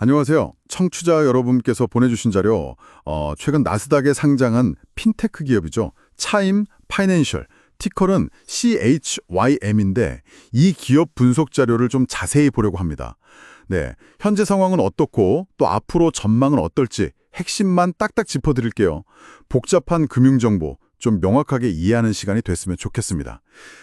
안녕하세요. 청취자 여러분께서 보내주신 자료, 최근 나스닥에 상장한 핀테크 기업이죠. 차임 파이낸셜, 티커는 CHYM인데 이 기업 분석 자료를 좀 자세히 보려고 합니다. 네, 현재 상황은 어떻고 또 앞으로 전망은 어떨지 핵심만 딱딱 짚어드릴게요. 복잡한 금융정보 좀 명확하게 이해하는 시간이 됐으면 좋겠습니다.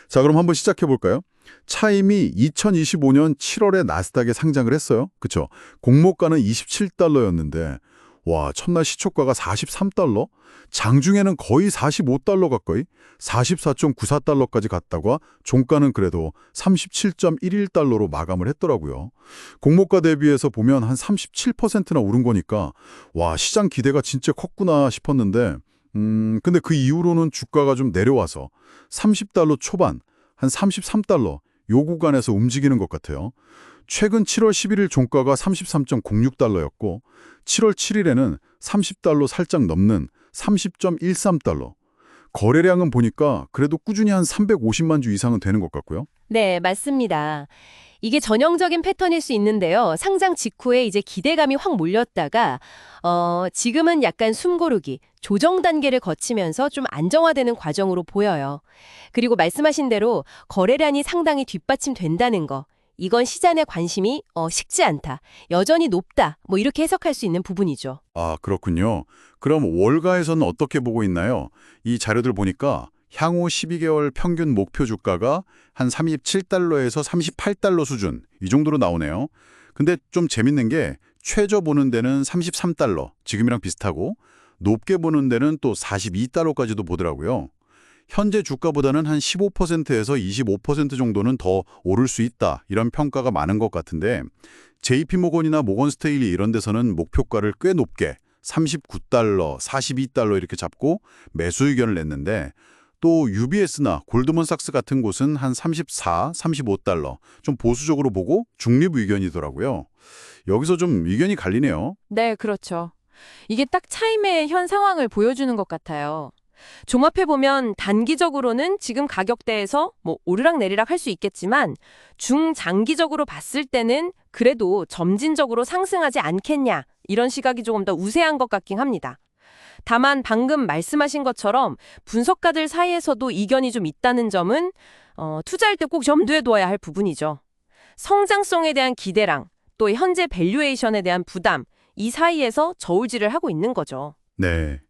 자, 그럼 한번 시작해볼까요? 차임이 2025년 7월에 나스닥에 상장을 했어요. 그쵸? 공모가는 27달러였는데 와, 첫날 시초가가 43달러? 장중에는 거의 45달러 가까이 44.94달러까지 갔다가 종가는 그래도 37.11달러로 마감을 했더라고요. 공모가 대비해서 보면 한 37%나 오른 거니까 와, 시장 기대가 진짜 컸구나 싶었는데 근데 그 이후로는 주가가 좀 내려와서 30달러 초반, 한 33달러 요 구간에서 움직이는 것 같아요. 최근 7월 11일 종가가 33.06달러였고 7월 7일에는 30달러 살짝 넘는 30.13달러. 거래량은 보니까 그래도 꾸준히 한 350만 주 이상은 되는 것 같고요. 네, 맞습니다. 이게 전형적인 패턴일 수 있는데요. 상장 직후에 이제 기대감이 확 몰렸다가 지금은 약간 숨고르기, 조정 단계를 거치면서 좀 안정화되는 과정으로 보여요. 그리고 말씀하신 대로 거래량이 상당히 뒷받침된다는 거. 이건 시장의 관심이 식지 않다, 여전히 높다, 뭐 이렇게 해석할 수 있는 부분이죠. 아, 그렇군요. 그럼 월가에서는 어떻게 보고 있나요? 이 자료들 보니까 향후 12개월 평균 목표 주가가 한 37달러에서 38달러 수준, 이 정도로 나오네요. 근데 좀 재밌는 게 최저 보는 데는 33달러, 지금이랑 비슷하고 높게 보는 데는 또 42달러까지도 보더라고요. 현재 주가보다는 한 15%에서 25% 정도는 더 오를 수 있다, 이런 평가가 많은 것 같은데 JP모건이나 모건스테일리 이런 데서는 목표가를 꽤 높게 39달러, 42달러 이렇게 잡고 매수 의견을 냈는데 또 UBS나 골드먼삭스 같은 곳은 한 34, 35달러 좀 보수적으로 보고 중립 의견이더라고요. 여기서 좀 의견이 갈리네요. 네, 그렇죠. 이게 딱 차임의 현 상황을 보여주는 것 같아요. 종합해보면 단기적으로는 지금 가격대에서 뭐 오르락내리락 할 수 있겠지만 중장기적으로 봤을 때는 그래도 점진적으로 상승하지 않겠냐, 이런 시각이 조금 더 우세한 것 같긴 합니다. 다만 방금 말씀하신 것처럼 분석가들 사이에서도 이견이 좀 있다는 점은 투자할 때 꼭 염두에 두어야 할 부분이죠. 성장성에 대한 기대랑 또 현재 밸류에이션에 대한 부담, 이 사이에서 저울질을 하고 있는 거죠. 네.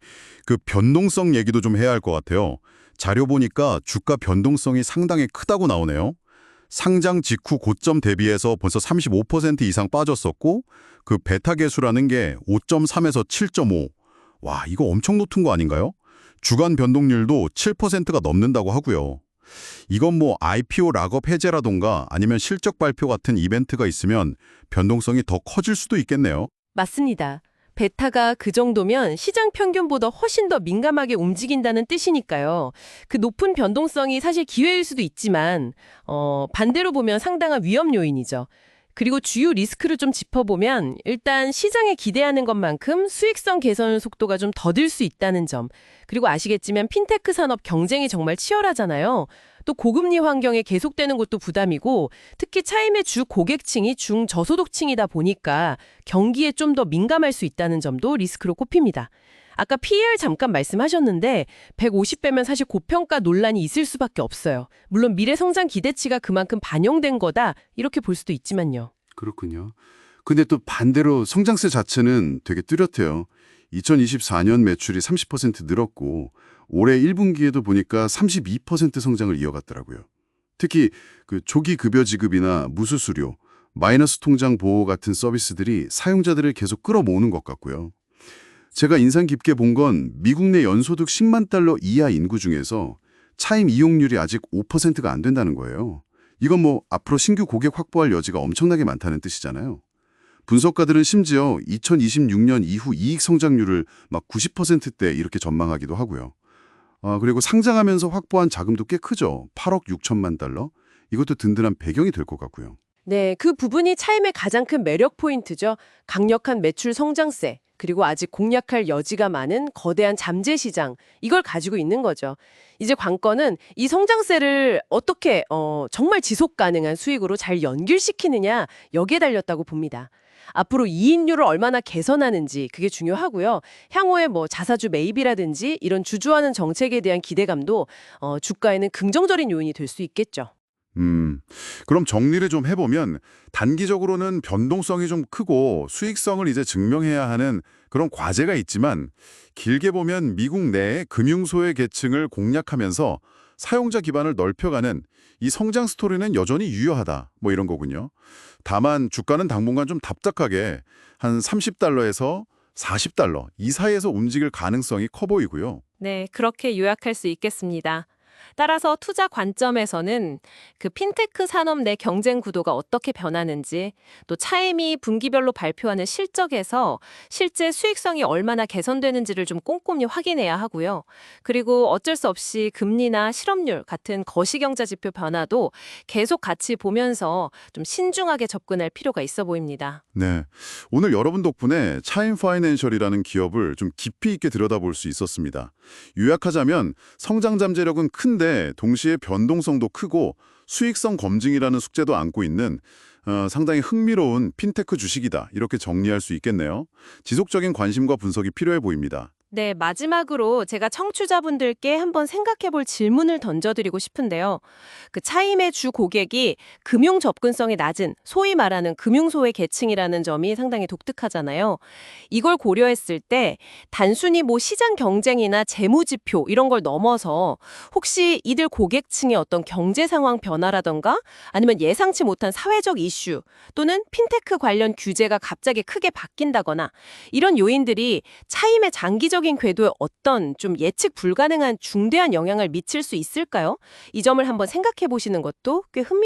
그 변동성 얘기도 좀 해야 할 것 같아요. 자료 보니까 주가 변동성이 상당히 크다고 나오네요. 상장 직후 고점 대비해서 벌써 35% 이상 빠졌었고 그 베타 계수라는 게 5.3에서 7.5. 와, 이거 엄청 높은 거 아닌가요? 주간 변동률도 7%가 넘는다고 하고요. 이건 뭐 IPO 락업 해제라던가 아니면 실적 발표 같은 이벤트가 있으면 변동성이 더 커질 수도 있겠네요. 맞습니다. 베타가 그 정도면 시장 평균보다 훨씬 더 민감하게 움직인다는 뜻이니까요. 그 높은 변동성이 사실 기회일 수도 있지만 반대로 보면 상당한 위험 요인이죠. 그리고 주요 리스크를 좀 짚어보면 일단 시장에 기대하는 것만큼 수익성 개선 속도가 좀 더딜 수 있다는 점, 그리고 아시겠지만 핀테크 산업 경쟁이 정말 치열하잖아요. 또 고금리 환경에 계속되는 것도 부담이고 특히 차임의 주 고객층이 중저소득층이다 보니까 경기에 좀 더 민감할 수 있다는 점도 리스크로 꼽힙니다. 아까 PER 잠깐 말씀하셨는데 150배면 사실 고평가 논란이 있을 수밖에 없어요. 물론 미래 성장 기대치가 그만큼 반영된 거다, 이렇게 볼 수도 있지만요. 그렇군요. 근데 또 반대로 성장세 자체는 되게 뚜렷해요. 2024년 매출이 30% 늘었고 올해 1분기에도 보니까 32% 성장을 이어갔더라고요. 특히 그 조기 급여 지급이나 무수수료, 마이너스 통장 보호 같은 서비스들이 사용자들을 계속 끌어모으는 것 같고요. 제가 인상 깊게 본 건 미국 내 연소득 10만 달러 이하 인구 중에서 차임 이용률이 아직 5%가 안 된다는 거예요. 이건 뭐 앞으로 신규 고객 확보할 여지가 엄청나게 많다는 뜻이잖아요. 분석가들은 심지어 2026년 이후 이익 성장률을 막 90%대 이렇게 전망하기도 하고요. 그리고 상장하면서 확보한 자금도 꽤 크죠. 8억 6천만 달러. 이것도 든든한 배경이 될 것 같고요. 네, 그 부분이 차임의 가장 큰 매력 포인트죠. 강력한 매출 성장세, 그리고 아직 공략할 여지가 많은 거대한 잠재 시장, 이걸 가지고 있는 거죠. 이제 관건은 이 성장세를 어떻게 정말 지속 가능한 수익으로 잘 연결시키느냐, 여기에 달렸다고 봅니다. 앞으로 이익률을 얼마나 개선하는지 그게 중요하고요. 향후에 뭐 자사주 매입이라든지 이런 주주하는 정책에 대한 기대감도 주가에는 긍정적인 요인이 될 수 있겠죠. 그럼 정리를 좀 해보면 단기적으로는 변동성이 좀 크고 수익성을 이제 증명해야 하는 그런 과제가 있지만 길게 보면 미국 내의 금융소외 계층을 공략하면서 사용자 기반을 넓혀가는 이 성장 스토리는 여전히 유효하다. 뭐 이런 거군요. 다만 주가는 당분간 좀 답답하게 한 30달러에서 40달러 이 사이에서 움직일 가능성이 커 보이고요. 네, 그렇게 요약할 수 있겠습니다. 따라서 투자 관점에서는 그 핀테크 산업 내 경쟁 구도가 어떻게 변하는지, 또 차임이 분기별로 발표하는 실적에서 실제 수익성이 얼마나 개선되는지를 좀 꼼꼼히 확인해야 하고요. 그리고 어쩔 수 없이 금리나 실업률 같은 거시경제 지표 변화도 계속 같이 보면서 좀 신중하게 접근할 필요가 있어 보입니다. 네, 오늘 여러분 덕분에 차임 파이낸셜이라는 기업을 좀 깊이 있게 들여다볼 수 있었습니다. 요약하자면 성장 잠재력은 큰데 동시에 변동성도 크고 수익성 검증이라는 숙제도 안고 있는 상당히 흥미로운 핀테크 주식이다. 이렇게 정리할 수 있겠네요. 지속적인 관심과 분석이 필요해 보입니다. 네, 마지막으로 제가 청취자분들께 한번 생각해 볼 질문을 던져드리고 싶은데요. 그 차임의 주 고객이 금융 접근성이 낮은 소위 말하는 금융소외 계층이라는 점이 상당히 독특하잖아요. 이걸 고려했을 때 단순히 뭐 시장 경쟁이나 재무지표 이런 걸 넘어서 혹시 이들 고객층의 어떤 경제 상황 변화라던가 아니면 예상치 못한 사회적 이슈 또는 핀테크 관련 규제가 갑자기 크게 바뀐다거나 이런 요인들이 차임의 장기적인 궤도에 어떤 좀 예측 불가능한 중대한 영향을 미칠 수 있을까요? 이 점을 한번 생각해 보시는 것도 꽤